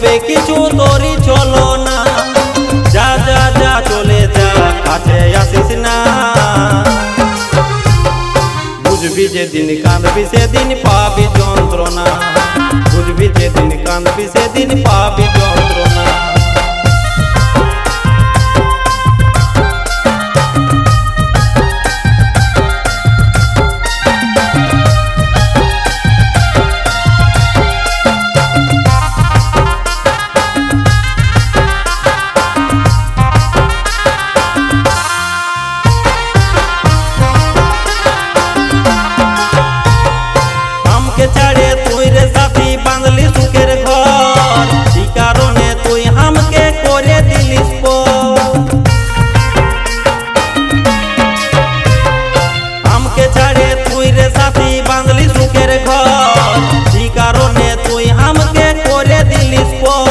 সবে কিছু তোরই চলো না। যা যা যা চলে যা, কাছে আসিস না। বুঝবি যেদিন কাঁদবি সেদিন পাবি যন্ত্রণা। বুঝবি যেদিন কাঁদবি সেদিন পাবি যন্ত্রণা। ছাড়ে তুই রে সাথী বাঁধলি সুখের ঘর, এই কারণে তুই আমাকে করে দিলিস পর। আমাকে ছাড়ে তুই রে সাথী বাঁধলি সুখের ঘর, এই কারণে তুই আমাকে করে দিলিস পর।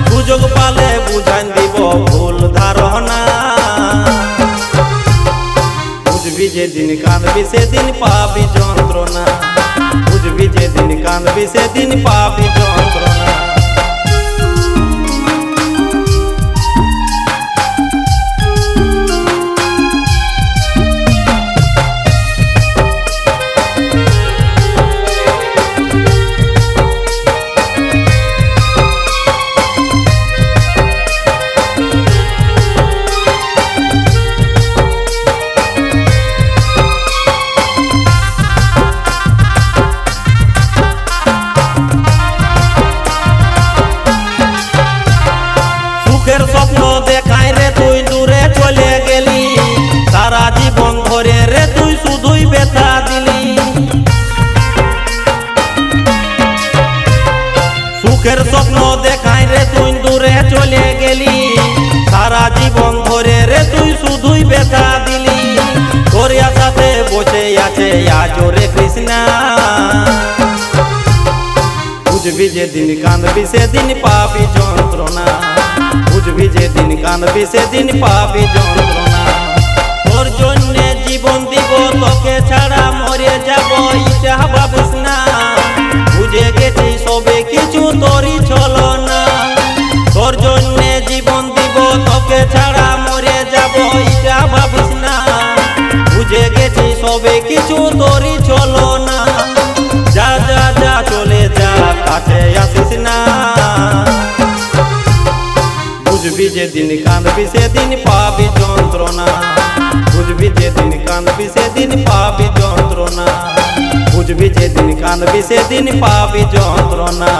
সুযোগ পালে বুঝাই দিব ভুল ধারণা। বুঝবি যেদিন কাঁদবি সেদিন পাবি যন্ত্রণা। বুঝবি যেদিন কাঁদবি সেদিন পাবি যন্ত্রণা। স্বপ্ন দেখাই রে তুই দূরে চলে গেলি, সারা জীবন ধরে রে তুই শুধুই ব্যথা দিলি। সুখের স্বপ্ন দেখাই রে তুই দূরে চলে গেলি, সারা জীবন ধরে রে তুই শুধুই ব্যথা দিলি। তোর আশাতে বসে আছে আজও রে কৃষ্ণা। বুঝবি যেদিন কাঁদবি সেদিন পাবি যন্ত্রণা। বুঝবি যেদিন কাঁদবি সেদিন পাবি যন্ত্রণা। তোর জন্যে জীবন দিব, তোকে ছাড়া মরে যাব এটা ভাবিস না। বুঝে গেছি সবে কিছু তোরই চলো না। তোর জন্যে জীবন দিব, তোকে ছাড়া মরে যাব এটা ভাবিস না। বুঝে গেছি সবে কিছু তোরই চলো না। যা যা যা চলে যা, কাছে আসিস না। বুঝবি যেদিন কাঁদবি সেদিন পাবি যন্ত্রণা। বুঝবি যেদিন কাঁদবি সেদিন পাবি যন্ত্রণা। বুঝবি যেদিন কাঁদবি সেদিন পাবি যন্ত্রণা।